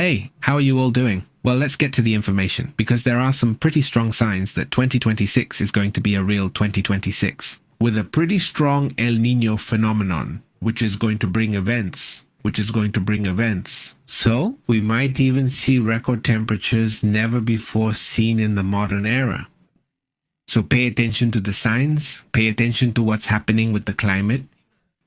Hey, how are you all doing? Well, let's get to the information, because there are some pretty strong signs that 2026 is going to be a real 2026, with a pretty strong El Niño phenomenon, which is going to bring events. So, we might even see record temperatures never before seen in the modern era. So pay attention to the signs, pay attention to what's happening with the climate.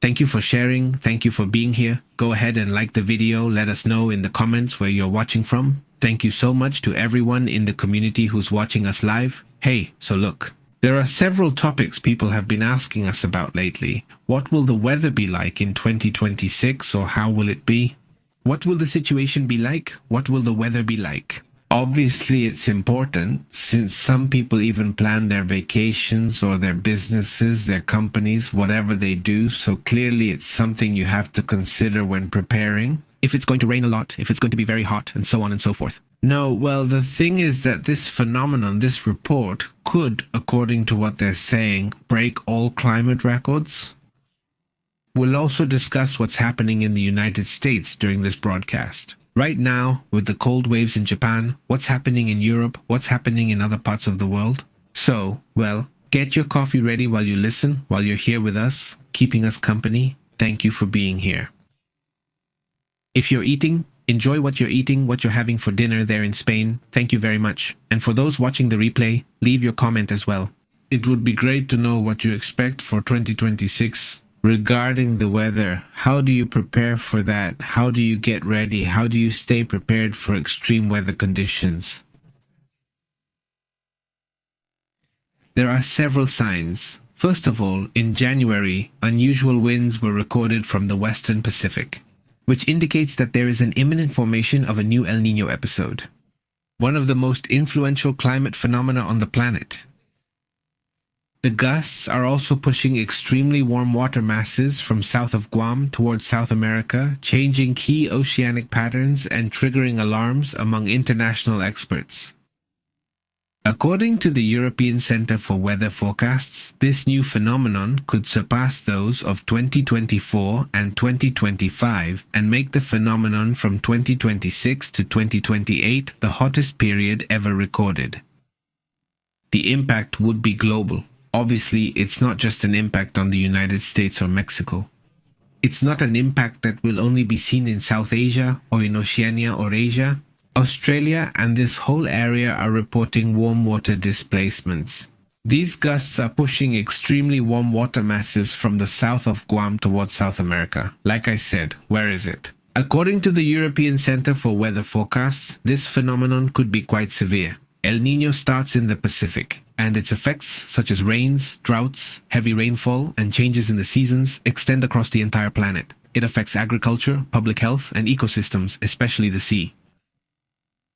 Thank you for sharing, thank you for being here. Go ahead and like the video, let us know in the comments where you're watching from. Thank you so much to everyone in the community who's watching us live. Hey, so look, there are several topics people have been asking us about lately. What will the weather be like in 2026, or how will it be? What will the situation be like? What will the weather be like? Obviously, it's important, since some people even plan their vacations or their businesses, their companies, whatever they do, so clearly it's something you have to consider when preparing. If it's going to rain a lot, if it's going to be very hot, and so on and so forth. No, well, the thing is that this phenomenon, this report, could, according to what they're saying, break all climate records. We'll also discuss what's happening in the United States during this broadcast. Right now, with the cold waves in Japan, what's happening in Europe, what's happening in other parts of the world. So, well, get your coffee ready while you listen, while you're here with us, keeping us company. Thank you for being here. If you're eating, enjoy what you're eating, what you're having for dinner there in Spain. Thank you very much. And for those watching the replay, leave your comment as well. It would be great to know what you expect for 2026. Regarding the weather, how do you prepare for that? How do you get ready? How do you stay prepared for extreme weather conditions? There are several signs. First of all, in January, unusual winds were recorded from the Western Pacific, which indicates that there is an imminent formation of a new El Niño episode, one of the most influential climate phenomena on the planet. The gusts are also pushing extremely warm water masses from south of Guam towards South America, changing key oceanic patterns and triggering alarms among international experts. According to the European Centre for Weather Forecasts, this new phenomenon could surpass those of 2024 and 2025 and make the phenomenon from 2026 to 2028 the hottest period ever recorded. The impact would be global. Obviously, it's not just an impact on the United States or Mexico. It's not an impact that will only be seen in South Asia or in Oceania or Asia. Australia and this whole area are reporting warm water displacements. These gusts are pushing extremely warm water masses from the south of Guam towards South America. Like I said, where is it? According to the European Centre for Weather Forecasts, this phenomenon could be quite severe. El Niño starts in the Pacific, and its effects, such as rains, droughts, heavy rainfall, and changes in the seasons, extend across the entire planet. It affects agriculture, public health, and ecosystems, especially the sea.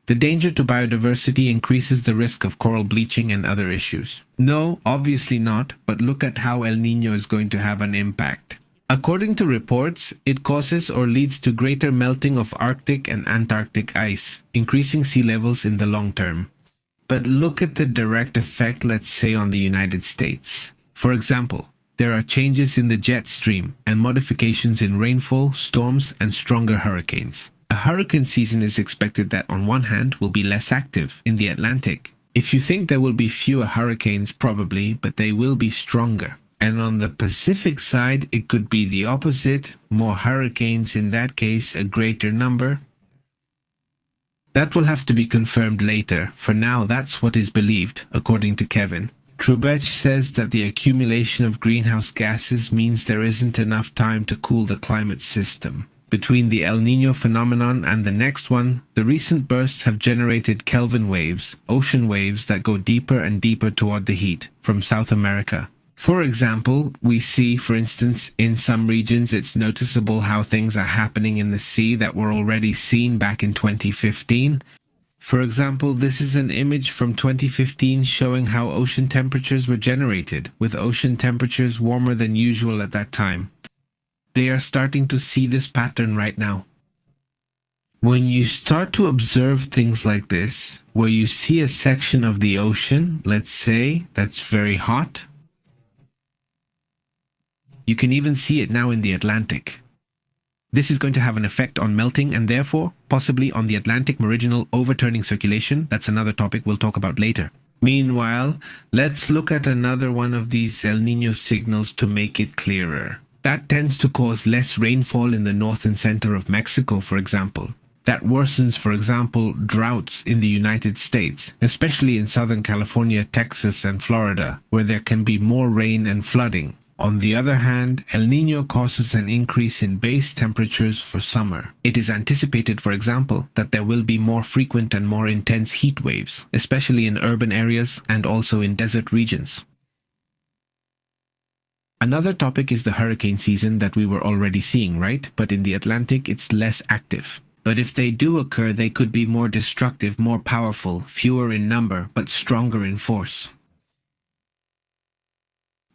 The danger to biodiversity increases the risk of coral bleaching and other issues. No, obviously not, but look at how El Niño is going to have an impact. According to reports, it causes or leads to greater melting of Arctic and Antarctic ice, increasing sea levels in the long term. But look at the direct effect, let's say, on the United States. For example, there are changes in the jet stream and modifications in rainfall, storms, and stronger hurricanes. A hurricane season is expected that, on one hand, will be less active in the Atlantic. If you think there will be fewer hurricanes, probably, but they will be stronger. And on the Pacific side, it could be the opposite, more hurricanes, in that case, a greater number. That will have to be confirmed later. For now, that's what is believed, according to Kevin. Trubech says that the accumulation of greenhouse gases means there isn't enough time to cool the climate system. Between the El Niño phenomenon and the next one, the recent bursts have generated Kelvin waves, ocean waves that go deeper and deeper toward the heat, from South America. For example, we see, for instance, in some regions it's noticeable how things are happening in the sea that were already seen back in 2015. For example, this is an image from 2015 showing how ocean temperatures were generated, with ocean temperatures warmer than usual at that time. They are starting to see this pattern right now. When you start to observe things like this, where you see a section of the ocean, let's say, that's very hot, you can even see it now in the Atlantic. This is going to have an effect on melting and therefore possibly on the Atlantic meridional overturning circulation. That's another topic we'll talk about later. Meanwhile, let's look at another one of these El Niño signals to make it clearer. That tends to cause less rainfall in the north and center of Mexico, for example. That worsens, for example, droughts in the United States, especially in Southern California, Texas, and Florida, where there can be more rain and flooding. On the other hand, El Niño causes an increase in base temperatures for summer. It is anticipated, for example, that there will be more frequent and more intense heat waves, especially in urban areas and also in desert regions. Another topic is the hurricane season that we were already seeing, right? But in the Atlantic, it's less active. But if they do occur, they could be more destructive, more powerful, fewer in number, but stronger in force.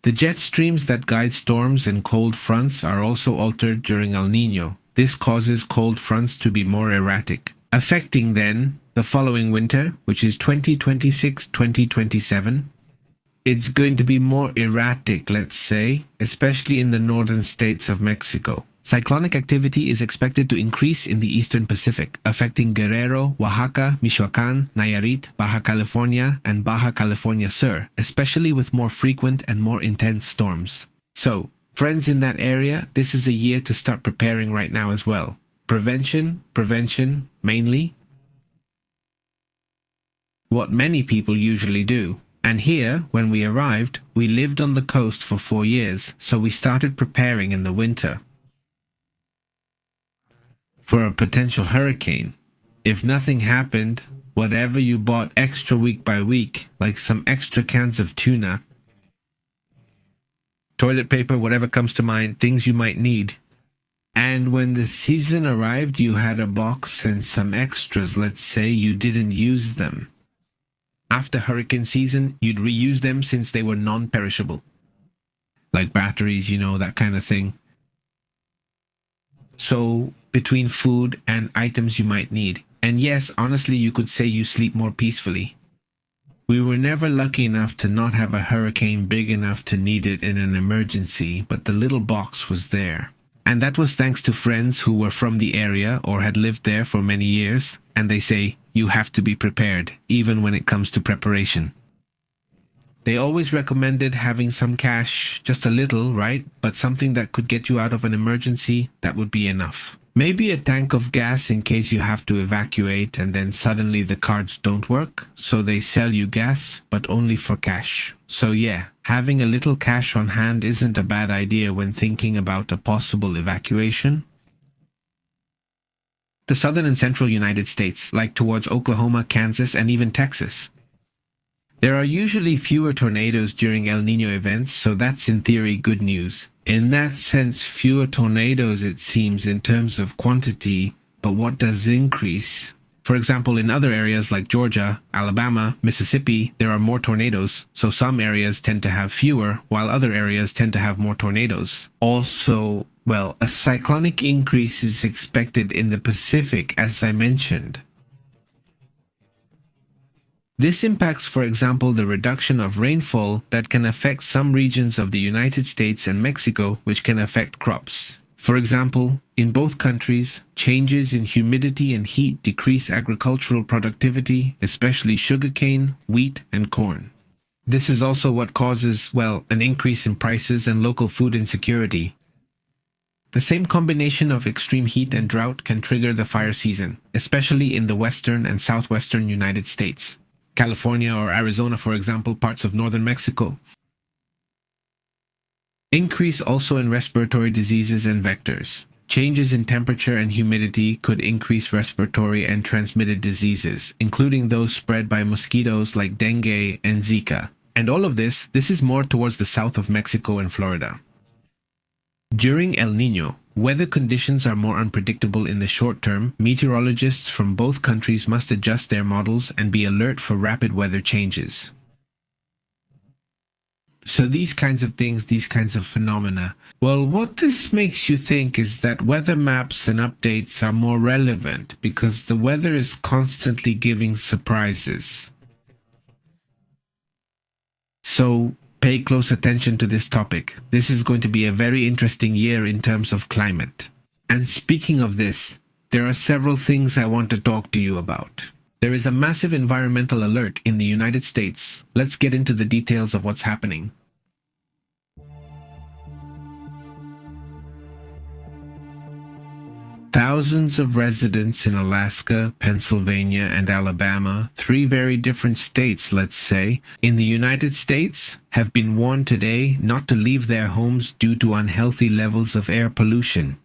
The jet streams that guide storms and cold fronts are also altered during El Niño. This causes cold fronts to be more erratic, affecting then the following winter, which is 2026-2027. It's going to be more erratic, let's say, especially in the northern states of Mexico. Cyclonic activity is expected to increase in the eastern Pacific, affecting Guerrero, Oaxaca, Michoacán, Nayarit, Baja California, and Baja California Sur, especially with more frequent and more intense storms. So, friends in that area, this is a year to start preparing right now as well. Prevention, mainly. What many people usually do. And here, when we arrived, we lived on the coast for 4 years, so we started preparing in the winter for a potential hurricane. If nothing happened, whatever you bought extra week by week, like some extra cans of tuna, toilet paper, whatever comes to mind, things you might need. And when the season arrived, you had a box and some extras, let's say you didn't use them. After hurricane season, you'd reuse them since they were non-perishable. Like batteries, that kind of thing. So, between food and items you might need. And yes, honestly, you could say you sleep more peacefully. We were never lucky enough to not have a hurricane big enough to need it in an emergency, but the little box was there. And that was thanks to friends who were from the area or had lived there for many years, and they say, you have to be prepared, even when it comes to preparation. They always recommended having some cash, just a little, right? But something that could get you out of an emergency, that would be enough. Maybe a tank of gas in case you have to evacuate and then suddenly the cards don't work, so they sell you gas, but only for cash. So yeah, having a little cash on hand isn't a bad idea when thinking about a possible evacuation. The southern and central United States, like towards Oklahoma, Kansas, and even Texas. There are usually fewer tornadoes during El Niño events, so that's in theory good news. In that sense, fewer tornadoes it seems in terms of quantity, but what does increase? For example, in other areas like Georgia, Alabama, Mississippi, there are more tornadoes, so some areas tend to have fewer, while other areas tend to have more tornadoes. Also, a cyclonic increase is expected in the Pacific, as I mentioned. This impacts, for example, the reduction of rainfall that can affect some regions of the United States and Mexico, which can affect crops. For example, in both countries, changes in humidity and heat decrease agricultural productivity, especially sugarcane, wheat, and corn. This is also what causes, an increase in prices and local food insecurity. The same combination of extreme heat and drought can trigger the fire season, especially in the western and southwestern United States. California or Arizona, for example, parts of northern Mexico. Increase also in respiratory diseases and vectors. Changes in temperature and humidity could increase respiratory and transmitted diseases, including those spread by mosquitoes like dengue and Zika. And all of this is more towards the south of Mexico and Florida. During El Niño, weather conditions are more unpredictable in the short term. Meteorologists from both countries must adjust their models and be alert for rapid weather changes. So these kinds of things, these kinds of phenomena. What this makes you think is that weather maps and updates are more relevant because the weather is constantly giving surprises. So pay close attention to this topic. This is going to be a very interesting year in terms of climate. And speaking of this, there are several things I want to talk to you about. There is a massive environmental alert in the United States. Let's get into the details of what's happening. Thousands of residents in Alaska, Pennsylvania, and Alabama, three very different states, let's say, in the United States, have been warned today not to leave their homes due to unhealthy levels of air pollution.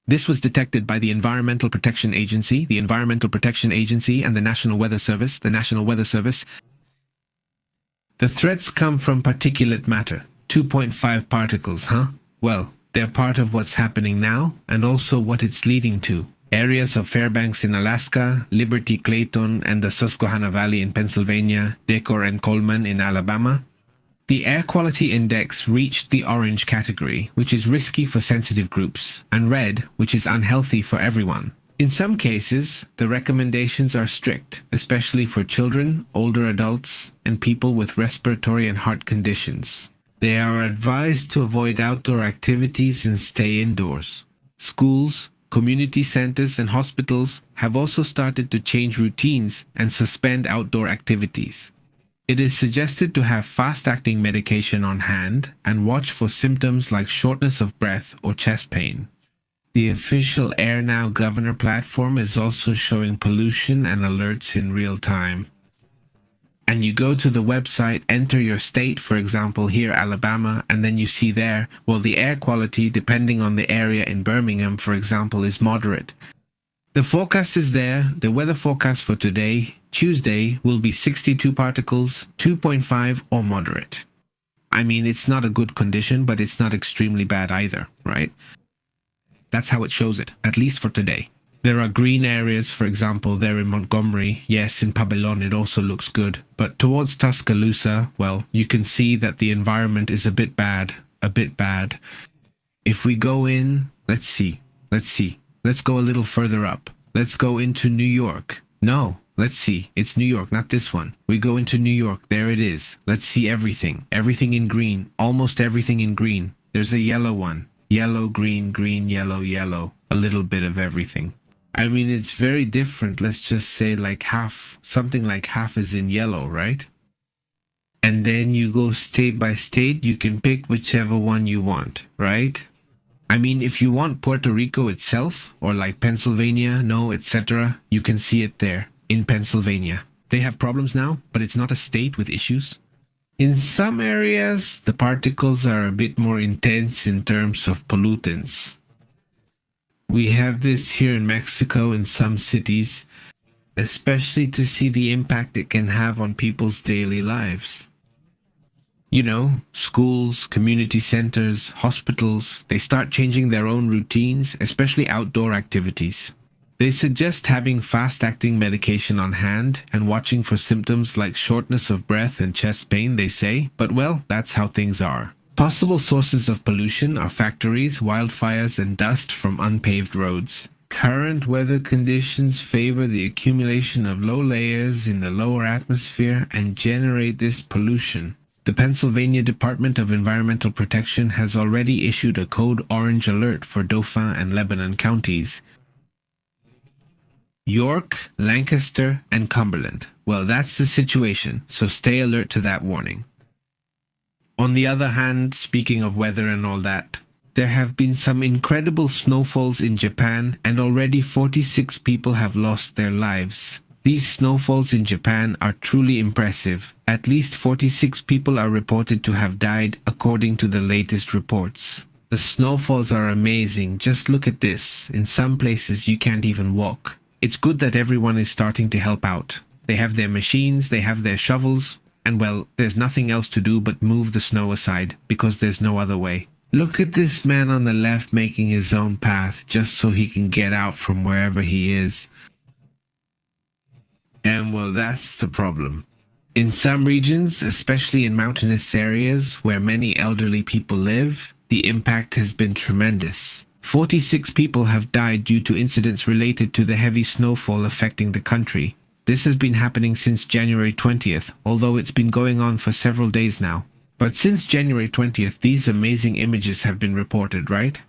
This was detected by the Environmental Protection Agency, and the National Weather Service, The threats come from particulate matter, 2.5 particles, huh? Well, they're part of what's happening now, and also what it's leading to. Areas of Fairbanks in Alaska, Liberty Clayton and the Susquehanna Valley in Pennsylvania, Decorah and Coleman in Alabama. The air quality index reached the orange category, which is risky for sensitive groups, and red, which is unhealthy for everyone. In some cases, the recommendations are strict, especially for children, older adults, and people with respiratory and heart conditions. They are advised to avoid outdoor activities and stay indoors. Schools, community centers, and hospitals have also started to change routines and suspend outdoor activities. It is suggested to have fast-acting medication on hand and watch for symptoms like shortness of breath or chest pain. The official Air Now Governor platform is also showing pollution and alerts in real time. And you go to the website, enter your state, for example, here Alabama, and then you see there, well, the air quality, depending on the area in Birmingham, for example, is moderate. The forecast is there. The weather forecast for today, Tuesday, will be 62 particles, 2.5 or moderate. I mean, it's not a good condition, but it's not extremely bad either, right? That's how it shows it, at least for today. There are green areas, for example, there in Montgomery. Yes, in Pabellon it also looks good. But towards Tuscaloosa, well, you can see that the environment is a bit bad. If we go in, let's see. Let's go a little further up. Let's go into New York. No, let's see. It's New York, not this one. We go into New York. There it is. Let's see everything. Everything in green. Almost everything in green. There's a yellow one. Yellow, green, green, yellow, yellow. A little bit of everything. I mean, it's very different. Let's just say like half, something like half is in yellow, right? And then you go state by state, you can pick whichever one you want, right? I mean, if you want Puerto Rico itself, or like Pennsylvania, etc., you can see it there, in Pennsylvania. They have problems now, but it's not a state with issues. In some areas, the particles are a bit more intense in terms of pollutants. We have this here in Mexico in some cities, especially to see the impact it can have on people's daily lives. You know, schools, community centers, hospitals, they start changing their own routines, especially outdoor activities. They suggest having fast-acting medication on hand and watching for symptoms like shortness of breath and chest pain, they say, but well, that's how things are. Possible sources of pollution are factories, wildfires, and dust from unpaved roads. Current weather conditions favor the accumulation of low layers in the lower atmosphere and generate this pollution. The Pennsylvania Department of Environmental Protection has already issued a code orange alert for Dauphin and Lebanon counties. York, Lancaster, and Cumberland. Well, that's the situation, so stay alert to that warning. On the other hand, speaking of weather and all that, there have been some incredible snowfalls in Japan, and already 46 people have lost their lives. These snowfalls in Japan are truly impressive. At least 46 people are reported to have died, according to the latest reports. The snowfalls are amazing. Just look at this. In some places you can't even walk. It's good that everyone is starting to help out. They have their machines, they have their shovels, and well, there's nothing else to do but move the snow aside, because there's no other way. Look at this man on the left making his own path, just so he can get out from wherever he is. And well, that's the problem. In some regions, especially in mountainous areas where many elderly people live, the impact has been tremendous. 46 people have died due to incidents related to the heavy snowfall affecting the country. This has been happening since January 20th, although it's been going on for several days now. But since January 20th, these amazing images have been reported, right?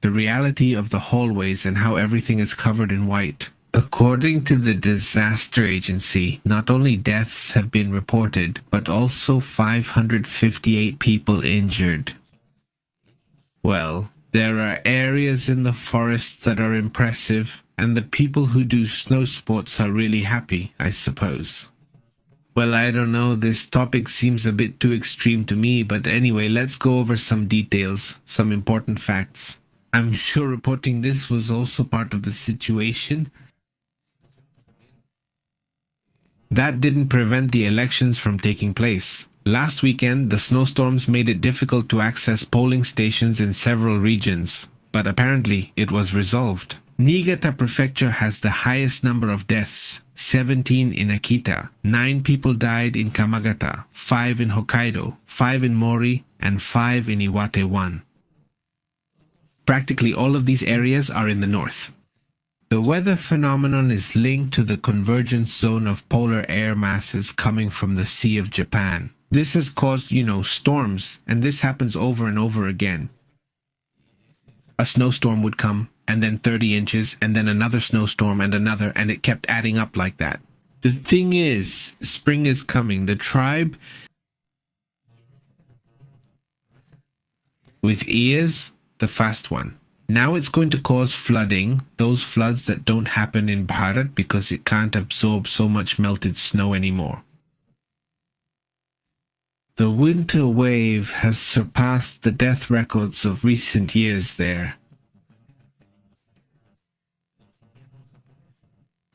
the reality of the hallways and how everything is covered in white. According to the disaster agency, not only deaths have been reported, but also 558 people injured. Well, there are areas in the forests that are impressive, and the people who do snow sports are really happy, I suppose. Well, I don't know, this topic seems a bit too extreme to me, but anyway, let's go over some details, some important facts. I'm sure reporting this was also part of the situation. That didn't prevent the elections from taking place. Last weekend, the snowstorms made it difficult to access polling stations in several regions, but apparently it was resolved. Niigata Prefecture has the highest number of deaths, 17 in Akita. 9 people died in Kamagata, 5 in Hokkaido, 5 in Mori, and 5 in Iwate 1. Practically all of these areas are in the north. The weather phenomenon is linked to the convergence zone of polar air masses coming from the Sea of Japan. This has caused, storms, and this happens over and over again. A snowstorm would come, and then 30 inches, and then another snowstorm and another, and it kept adding up like that. The thing is, spring is coming. The tribe with ears, the fast one. Now it's going to cause flooding, those floods that don't happen in Bharat because it can't absorb so much melted snow anymore. The winter wave has surpassed the death records of recent years there.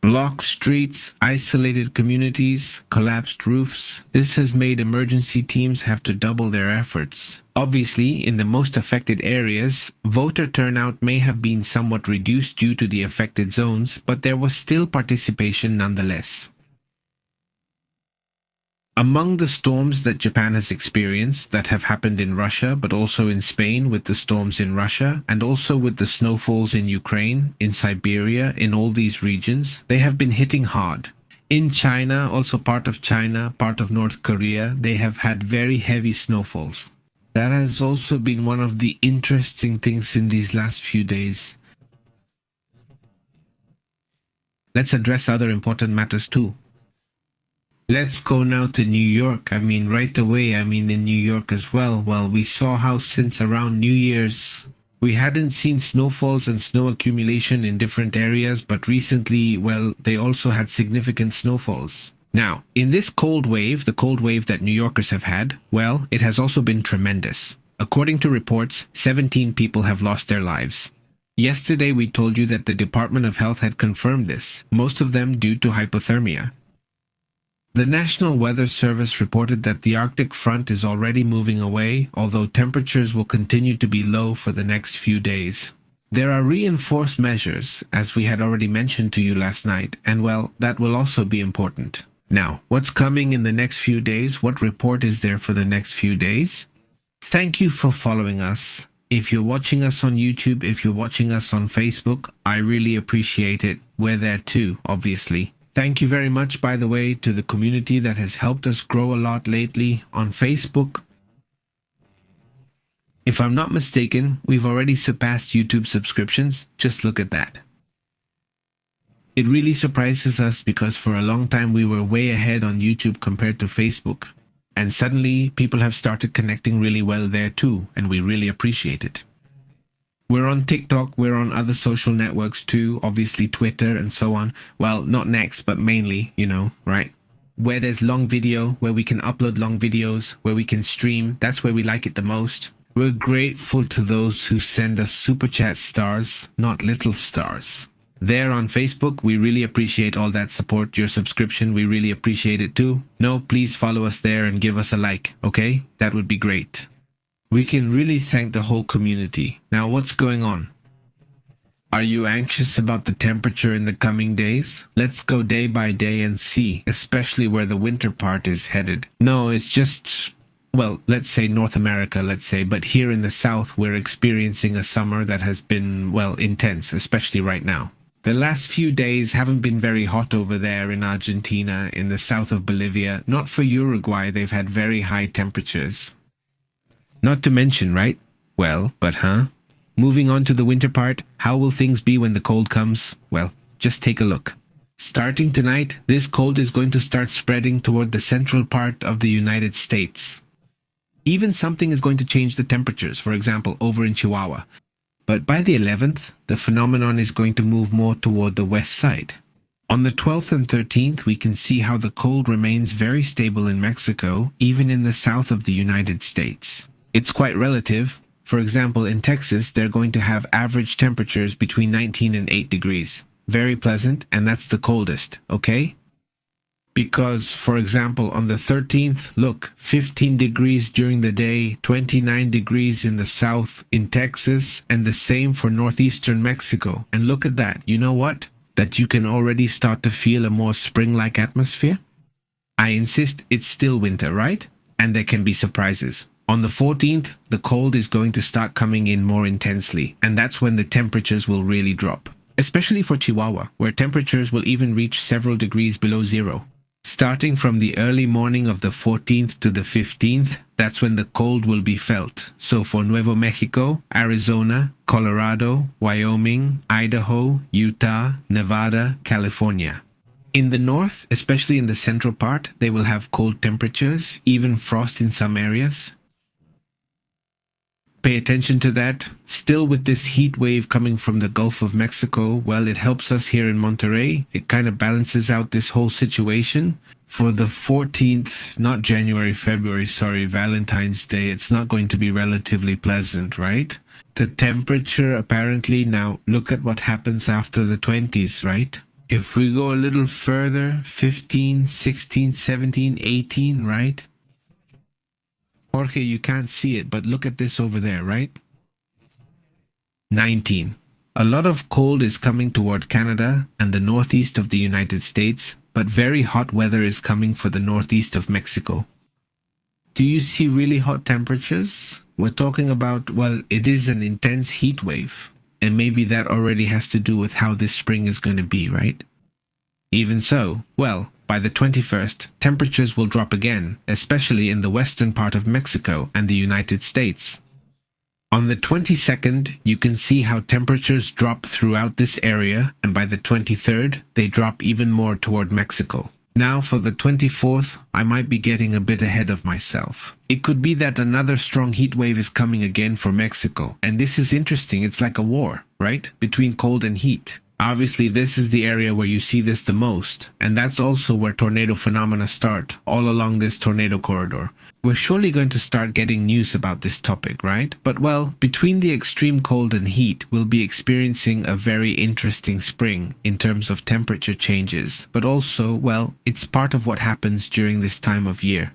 Blocked streets, isolated communities, collapsed roofs. This has made emergency teams have to double their efforts. Obviously, in the most affected areas, voter turnout may have been somewhat reduced due to the affected zones, but there was still participation nonetheless. Among the storms that Japan has experienced that have happened in Russia, but also in Spain with the storms in Russia, and also with the snowfalls in Ukraine, in Siberia, in all these regions, they have been hitting hard. In China, also part of China, part of North Korea, they have had very heavy snowfalls. That has also been one of the interesting things in these last few days. Let's address other important matters too. Let's go now to New York. Right away, in New York as well. Well, we saw how since around New Year's, we hadn't seen snowfalls and snow accumulation in different areas, but recently, well, they also had significant snowfalls. Now, in this cold wave, the cold wave that New Yorkers have had, well, it has also been tremendous. According to reports, 17 people have lost their lives. Yesterday, we told you that the Department of Health had confirmed this, most of them due to hypothermia. The National Weather Service reported that the Arctic front is already moving away, although temperatures will continue to be low for the next few days. There are reinforced measures, as we had already mentioned to you last night, and well, that will also be important. Now, what's coming in the next few days? What report is there for the next few days? Thank you for following us. If you're watching us on YouTube, if you're watching us on Facebook, I really appreciate it. We're there too, obviously. Thank you very much, by the way, to the community that has helped us grow a lot lately on Facebook. If I'm not mistaken, we've already surpassed YouTube subscriptions. Just look at that. It really surprises us because for a long time we were way ahead on YouTube compared to Facebook. And suddenly people have started connecting really well there too, and we really appreciate it. We're on TikTok, we're on other social networks too, obviously Twitter and so on. Well, not next, but mainly, right? Where there's long video, where we can upload long videos, where we can stream, that's where we like it the most. We're grateful to those who send us super chat stars, not little stars. There on Facebook, we really appreciate all that support, your subscription, we really appreciate it too. No, please follow us there and give us a like, okay? That would be great. We can really thank the whole community. Now, what's going on? Are you anxious about the temperature in the coming days? Let's go day by day and see, especially where the winter part is headed. No, it's just, well, let's say North America, but here in the South, we're experiencing a summer that has been, well, intense, especially right now. The last few days haven't been very hot over there in Argentina, in the south of Bolivia. Not for Uruguay, they've had very high temperatures. Not to mention, right? Well, but moving on to the winter part, how will things be when the cold comes? Well, just take a look. Starting tonight, this cold is going to start spreading toward the central part of the United States. Even something is going to change the temperatures, for example, over in Chihuahua. But by the 11th, the phenomenon is going to move more toward the west side. On the 12th and 13th, we can see how the cold remains very stable in Mexico, even in the south of the United States. It's quite relative. For example, in Texas, they're going to have average temperatures between 19 and 8 degrees. Very pleasant, and that's the coldest, okay? Because, for example, on the 13th, look, 15 degrees during the day, 29 degrees in the south in Texas, and the same for northeastern Mexico. And look at that. You know what? That you can already start to feel a more spring-like atmosphere? I insist it's still winter, right? And there can be surprises. On the 14th, the cold is going to start coming in more intensely, and that's when the temperatures will really drop. Especially for Chihuahua, where temperatures will even reach several degrees below zero. Starting from the early morning of the 14th to the 15th, that's when the cold will be felt. So for Nuevo Mexico, Arizona, Colorado, Wyoming, Idaho, Utah, Nevada, California. In the north, especially in the central part, they will have cold temperatures, even frost in some areas. Pay attention to that. Still with this heat wave coming from the Gulf of Mexico, well, it helps us here in Monterrey. It kind of balances out this whole situation. For the 14th, not January, February, sorry, Valentine's Day, it's not going to be relatively pleasant, right? The temperature apparently, now look at what happens after the 20s, right? If we go a little further, 15, 16, 17, 18, right? Jorge, you can't see it, but look at this over there, right? 19. A lot of cold is coming toward Canada and the northeast of the United States, but very hot weather is coming for the northeast of Mexico. Do you see really hot temperatures? We're talking about, well, it is an intense heat wave, and maybe that already has to do with how this spring is going to be, right? Even so, well, by the 21st, temperatures will drop again, especially in the western part of Mexico and the United States. On the 22nd, you can see how temperatures drop throughout this area, and by the 23rd, they drop even more toward Mexico. Now for the 24th, I might be getting a bit ahead of myself. It could be that another strong heat wave is coming again for Mexico, and this is interesting. It's like a war, right? Between cold and heat. Obviously, this is the area where you see this the most, and that's also where tornado phenomena start, all along this tornado corridor. We're surely going to start getting news about this topic, right? But well, between the extreme cold and heat, we'll be experiencing a very interesting spring in terms of temperature changes. But also, well, it's part of what happens during this time of year.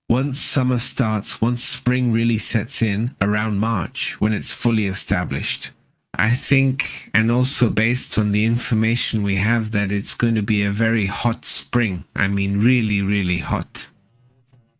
Once summer starts, once spring really sets in, around March, when it's fully established, I think, and also based on the information we have, that it's going to be a very hot spring. I mean, really, really hot.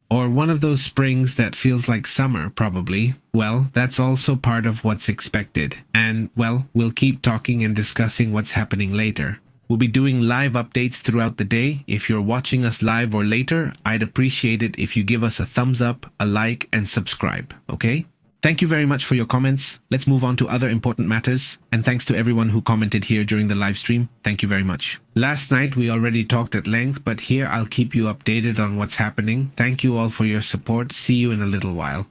Or one of those springs that feels like summer, probably. Well, that's also part of what's expected. And, well, we'll keep talking and discussing what's happening later. We'll be doing live updates throughout the day. If you're watching us live or later, I'd appreciate it if you give us a thumbs up, a like, and subscribe, okay? Thank you very much for your comments. Let's move on to other important matters. And thanks to everyone who commented here during the live stream. Thank you very much. Last night we already talked at length, but here I'll keep you updated on what's happening. Thank you all for your support. See you in a little while.